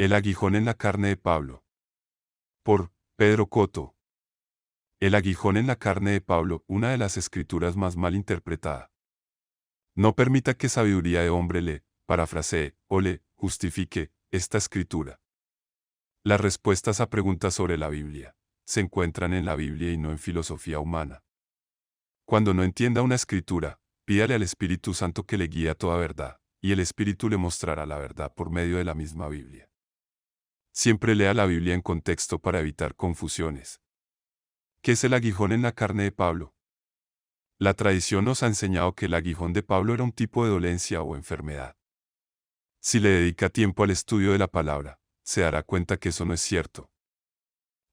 El aguijón en la carne de Pablo. Por Pedro Coto. El aguijón en la carne de Pablo, una de las escrituras más mal interpretada. No permita que sabiduría de hombre le parafrasee o le justifique esta escritura. Las respuestas a preguntas sobre la Biblia se encuentran en la Biblia y no en filosofía humana. Cuando no entienda una escritura, pídale al Espíritu Santo que le guíe a toda verdad, y el Espíritu le mostrará la verdad por medio de la misma Biblia. Siempre lea la Biblia en contexto para evitar confusiones. ¿Qué es el aguijón en la carne de Pablo? La tradición nos ha enseñado que el aguijón de Pablo era un tipo de dolencia o enfermedad. Si le dedica tiempo al estudio de la palabra, se dará cuenta que eso no es cierto.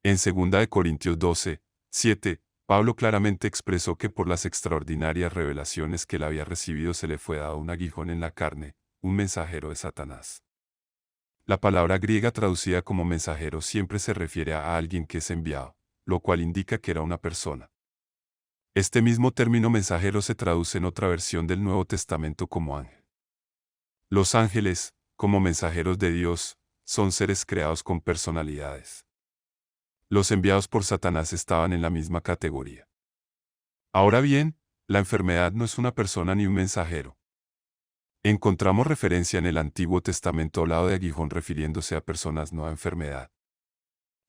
En 2 Corintios 12, 7, Pablo claramente expresó que por las extraordinarias revelaciones que él había recibido se le fue dado un aguijón en la carne, un mensajero de Satanás. La palabra griega traducida como mensajero siempre se refiere a alguien que es enviado, lo cual indica que era una persona. Este mismo término mensajero se traduce en otra versión del Nuevo Testamento como ángel. Los ángeles, como mensajeros de Dios, son seres creados con personalidades. Los enviados por Satanás estaban en la misma categoría. Ahora bien, la enfermedad no es una persona ni un mensajero. Encontramos referencia en el Antiguo Testamento al lado de aguijón refiriéndose a personas no a enfermedad.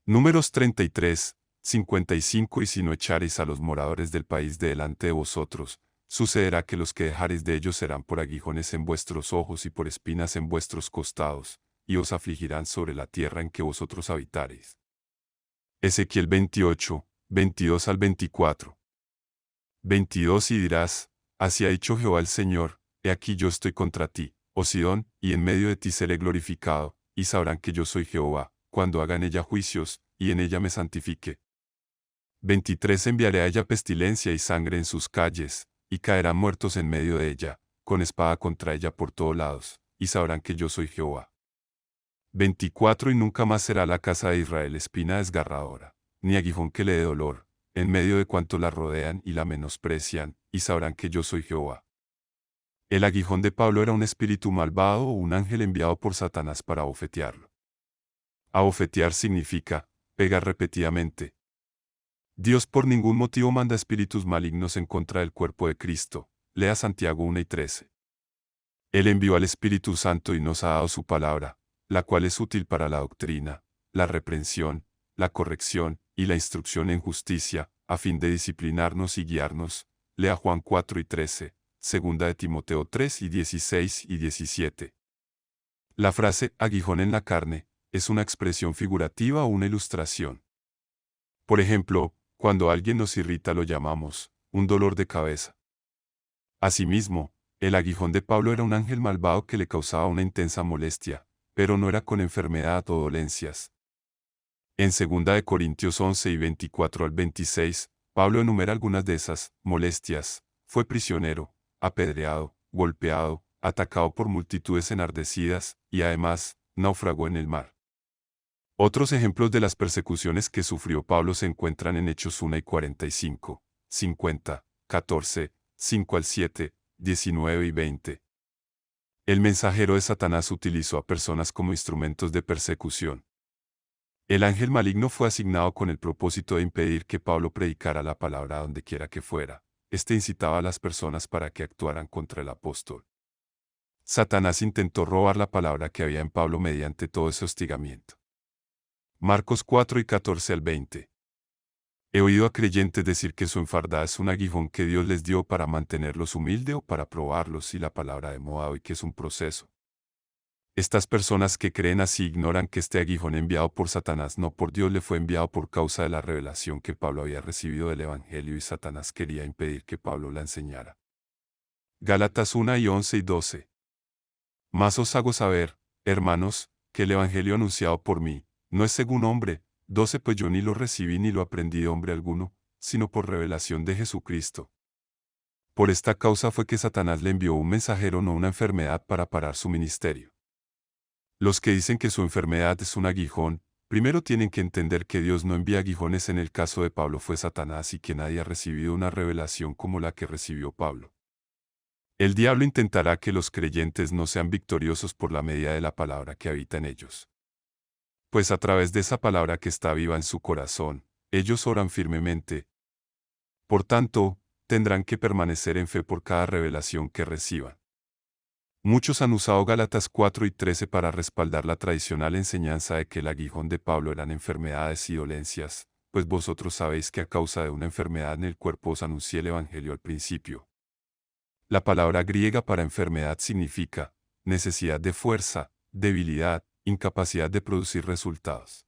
Números 33, 55 Y si no echareis a los moradores del país de delante de vosotros, sucederá que los que dejareis de ellos serán por aguijones en vuestros ojos y por espinas en vuestros costados, y os afligirán sobre la tierra en que vosotros habitareis. Ezequiel 28, 22 al 24. 22 Y dirás, así ha dicho Jehová el Señor, he aquí yo estoy contra ti, oh Sidón, y en medio de ti seré glorificado, y sabrán que yo soy Jehová, cuando haga en ella juicios, y en ella me santifique. 23 Enviaré a ella pestilencia y sangre en sus calles, y caerán muertos en medio de ella, con espada contra ella por todos lados, y sabrán que yo soy Jehová. 24 Y nunca más será la casa de Israel espina desgarradora, ni aguijón que le dé dolor, en medio de cuantos la rodean y la menosprecian, y sabrán que yo soy Jehová. El aguijón de Pablo era un espíritu malvado o un ángel enviado por Satanás para abofetearlo. Abofetear significa pegar repetidamente. Dios por ningún motivo manda espíritus malignos en contra del cuerpo de Cristo. Lea Santiago 1 y 13. Él envió al Espíritu Santo y nos ha dado su palabra, la cual es útil para la doctrina, la reprensión, la corrección y la instrucción en justicia, a fin de disciplinarnos y guiarnos. Lea Juan 4 y 13, segunda de Timoteo 3 y 16 y 17. La frase aguijón en la carne es una expresión figurativa o una ilustración. Por ejemplo, cuando alguien nos irrita lo llamamos un dolor de cabeza. Asimismo, el aguijón de Pablo era un ángel malvado que le causaba una intensa molestia, pero no era con enfermedad o dolencias. En 2 Corintios 11 y 24 al 26, Pablo enumera algunas de esas molestias. Fue prisionero, apedreado, golpeado, atacado por multitudes enardecidas, y además, naufragó en el mar. Otros ejemplos de las persecuciones que sufrió Pablo se encuentran en Hechos 1 y 45, 50, 14, 5 al 7, 19 y 20. El mensajero de Satanás utilizó a personas como instrumentos de persecución. El ángel maligno fue asignado con el propósito de impedir que Pablo predicara la palabra donde quiera que fuera. Este incitaba a las personas para que actuaran contra el apóstol. Satanás intentó robar la palabra que había en Pablo mediante todo ese hostigamiento. Marcos 4 y 14 al 20. He oído a creyentes decir que su enfardada es un aguijón que Dios les dio para mantenerlos humildes o para probarlos y la palabra de moda hoy que es un proceso. Estas personas que creen así ignoran que este aguijón enviado por Satanás no por Dios le fue enviado por causa de la revelación que Pablo había recibido del Evangelio y Satanás quería impedir que Pablo la enseñara. Gálatas 1 y 11 y 12. Mas os hago saber, hermanos, que el Evangelio anunciado por mí, no es según hombre. 12 Pues yo ni lo recibí ni lo aprendí de hombre alguno, sino por revelación de Jesucristo. Por esta causa fue que Satanás le envió un mensajero no una enfermedad para parar su ministerio. Los que dicen que su enfermedad es un aguijón, primero tienen que entender que Dios no envía aguijones. En el caso de Pablo fue Satanás y que nadie ha recibido una revelación como la que recibió Pablo. El diablo intentará que los creyentes no sean victoriosos por la medida de la palabra que habita en ellos. Pues a través de esa palabra que está viva en su corazón, ellos oran firmemente. Por tanto, tendrán que permanecer en fe por cada revelación que reciban. Muchos han usado Gálatas 4 y 13 para respaldar la tradicional enseñanza de que el aguijón de Pablo eran enfermedades y dolencias, pues vosotros sabéis que a causa de una enfermedad en el cuerpo os anuncié el Evangelio al principio. La palabra griega para enfermedad significa necesidad de fuerza, debilidad, incapacidad de producir resultados.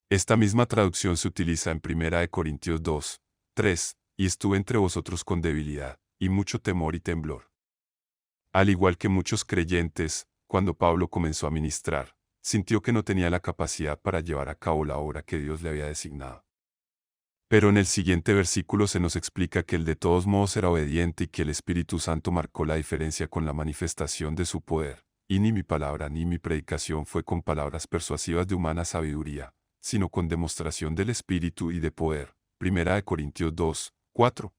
Esta misma traducción se utiliza en 1 Corintios 2, 3, y estuve entre vosotros con debilidad, y mucho temor y temblor. Al igual que muchos creyentes, cuando Pablo comenzó a ministrar, sintió que no tenía la capacidad para llevar a cabo la obra que Dios le había designado. Pero en el siguiente versículo se nos explica que él de todos modos era obediente y que el Espíritu Santo marcó la diferencia con la manifestación de su poder, y ni mi palabra ni mi predicación fue con palabras persuasivas de humana sabiduría, sino con demostración del Espíritu y de poder. 1 Corintios 2, 4.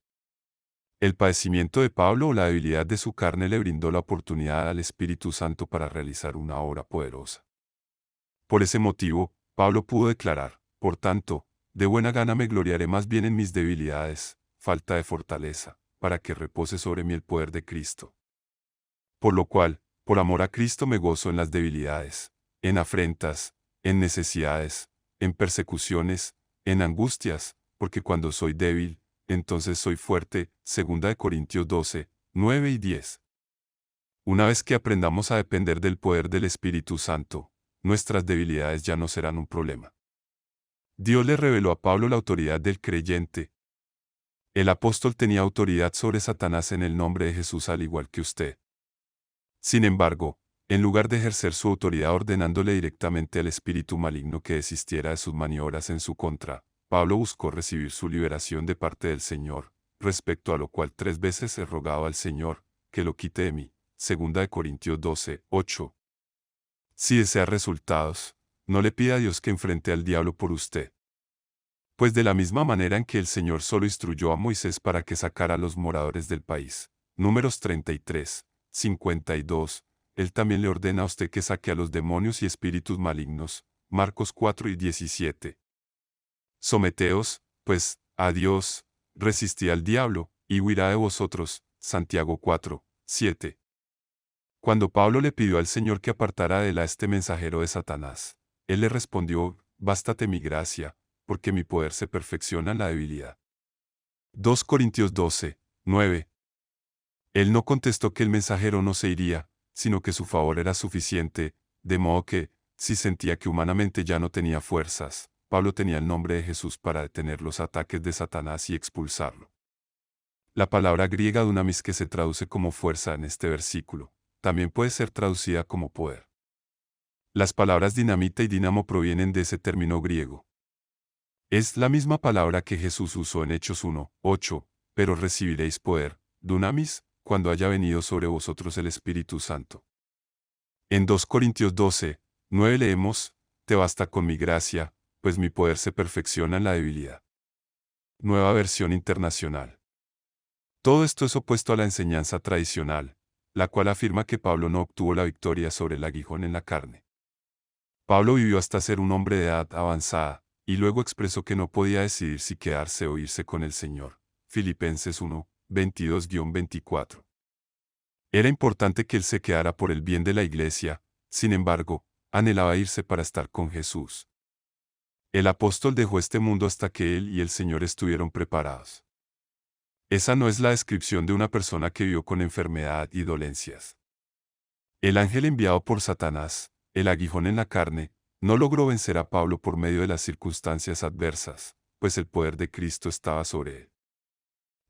El padecimiento de Pablo o la debilidad de su carne le brindó la oportunidad al Espíritu Santo para realizar una obra poderosa. Por ese motivo, Pablo pudo declarar, por tanto, de buena gana me gloriaré más bien en mis debilidades, falta de fortaleza, para que repose sobre mí el poder de Cristo. Por lo cual, por amor a Cristo me gozo en las debilidades, en afrentas, en necesidades, en persecuciones, en angustias, porque cuando soy débil, entonces soy fuerte. 2 Corintios 12, 9 y 10. Una vez que aprendamos a depender del poder del Espíritu Santo, nuestras debilidades ya no serán un problema. Dios le reveló a Pablo la autoridad del creyente. El apóstol tenía autoridad sobre Satanás en el nombre de Jesús al igual que usted. Sin embargo, en lugar de ejercer su autoridad ordenándole directamente al espíritu maligno que desistiera de sus maniobras en su contra, Pablo buscó recibir su liberación de parte del Señor, respecto a lo cual 3 veces he rogado al Señor, que lo quite de mí. 2 Corintios 12, 8. Si desea resultados, no le pida a Dios que enfrente al diablo por usted. Pues de la misma manera en que el Señor solo instruyó a Moisés para que sacara a los moradores del país, Números 33, 52, Él también le ordena a usted que saque a los demonios y espíritus malignos, Marcos 4 y 17. Someteos, pues, a Dios, resistid al diablo, y huirá de vosotros, Santiago 4, 7. Cuando Pablo le pidió al Señor que apartara de él a este mensajero de Satanás, él le respondió, bástate mi gracia, porque mi poder se perfecciona en la debilidad. 2 Corintios 12, 9. Él no contestó que el mensajero no se iría, sino que su favor era suficiente, de modo que, si sentía que humanamente ya no tenía fuerzas, Pablo tenía el nombre de Jesús para detener los ataques de Satanás y expulsarlo. La palabra griega dunamis que se traduce como fuerza en este versículo, también puede ser traducida como poder. Las palabras dinamita y dinamo provienen de ese término griego. Es la misma palabra que Jesús usó en Hechos 1, 8, pero recibiréis poder, dunamis, cuando haya venido sobre vosotros el Espíritu Santo. En 2 Corintios 12, 9 leemos, te basta con mi gracia, pues mi poder se perfecciona en la debilidad. Nueva versión internacional. Todo esto es opuesto a la enseñanza tradicional, la cual afirma que Pablo no obtuvo la victoria sobre el aguijón en la carne. Pablo vivió hasta ser un hombre de edad avanzada, y luego expresó que no podía decidir si quedarse o irse con el Señor. Filipenses 1, 22-24. Era importante que él se quedara por el bien de la iglesia, sin embargo, anhelaba irse para estar con Jesús. El apóstol dejó este mundo hasta que él y el Señor estuvieron preparados. Esa no es la descripción de una persona que vivió con enfermedad y dolencias. El ángel enviado por Satanás, el aguijón en la carne, no logró vencer a Pablo por medio de las circunstancias adversas, pues el poder de Cristo estaba sobre él.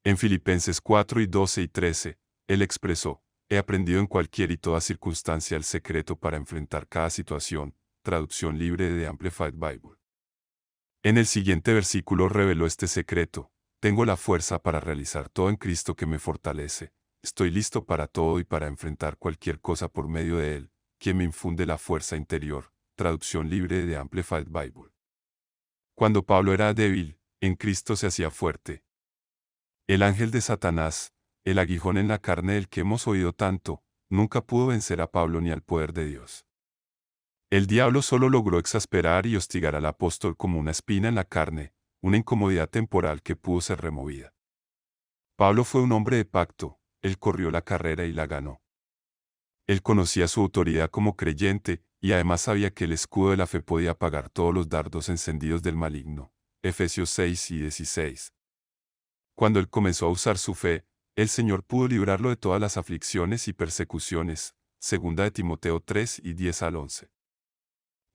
En Filipenses 4 y 12 y 13, él expresó, he aprendido en cualquier y toda circunstancia el secreto para enfrentar cada situación, traducción libre de Amplified Bible. En el siguiente versículo reveló este secreto, tengo la fuerza para realizar todo en Cristo que me fortalece, estoy listo para todo y para enfrentar cualquier cosa por medio de Él, quien me infunde la fuerza interior, traducción libre de Amplified Bible. Cuando Pablo era débil, en Cristo se hacía fuerte. El ángel de Satanás, el aguijón en la carne del que hemos oído tanto, nunca pudo vencer a Pablo ni al poder de Dios. El diablo solo logró exasperar y hostigar al apóstol como una espina en la carne, una incomodidad temporal que pudo ser removida. Pablo fue un hombre de pacto, él corrió la carrera y la ganó. Él conocía su autoridad como creyente, y además sabía que el escudo de la fe podía apagar todos los dardos encendidos del maligno. Efesios 6 y 16. Cuando él comenzó a usar su fe, el Señor pudo librarlo de todas las aflicciones y persecuciones. 2 de Timoteo 3 y 10 al 11.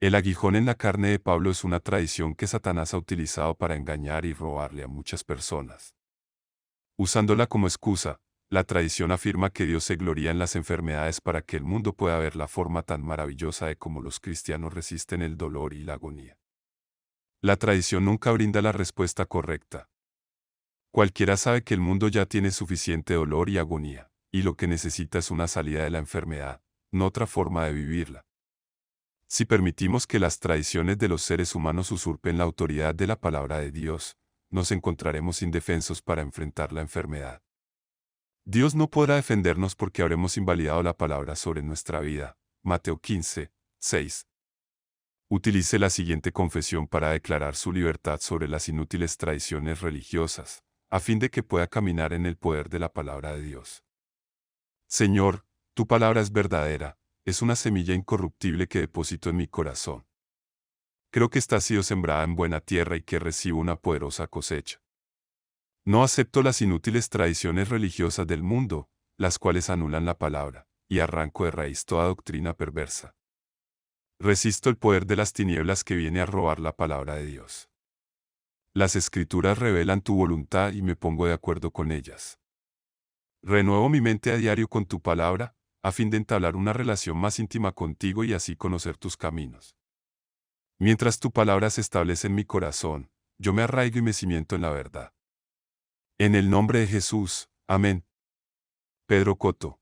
El aguijón en la carne de Pablo es una tradición que Satanás ha utilizado para engañar y robarle a muchas personas. Usándola como excusa, la tradición afirma que Dios se gloria en las enfermedades para que el mundo pueda ver la forma tan maravillosa de cómo los cristianos resisten el dolor y la agonía. La tradición nunca brinda la respuesta correcta. Cualquiera sabe que el mundo ya tiene suficiente dolor y agonía, y lo que necesita es una salida de la enfermedad, no otra forma de vivirla. Si permitimos que las tradiciones de los seres humanos usurpen la autoridad de la palabra de Dios, nos encontraremos indefensos para enfrentar la enfermedad. Dios no podrá defendernos porque habremos invalidado la palabra sobre nuestra vida. Mateo 15, 6. Utilice la siguiente confesión para declarar su libertad sobre las inútiles tradiciones religiosas, a fin de que pueda caminar en el poder de la palabra de Dios. Señor, tu palabra es verdadera, es una semilla incorruptible que deposito en mi corazón. Creo que esta ha sido sembrada en buena tierra y que recibo una poderosa cosecha. No acepto las inútiles tradiciones religiosas del mundo, las cuales anulan la palabra, y arranco de raíz toda doctrina perversa. Resisto el poder de las tinieblas que viene a robar la palabra de Dios. Las Escrituras revelan tu voluntad y me pongo de acuerdo con ellas. Renuevo mi mente a diario con tu palabra, a fin de entablar una relación más íntima contigo y así conocer tus caminos. Mientras tu palabra se establece en mi corazón, yo me arraigo y me cimiento en la verdad. En el nombre de Jesús, amén. Pedro Cotto.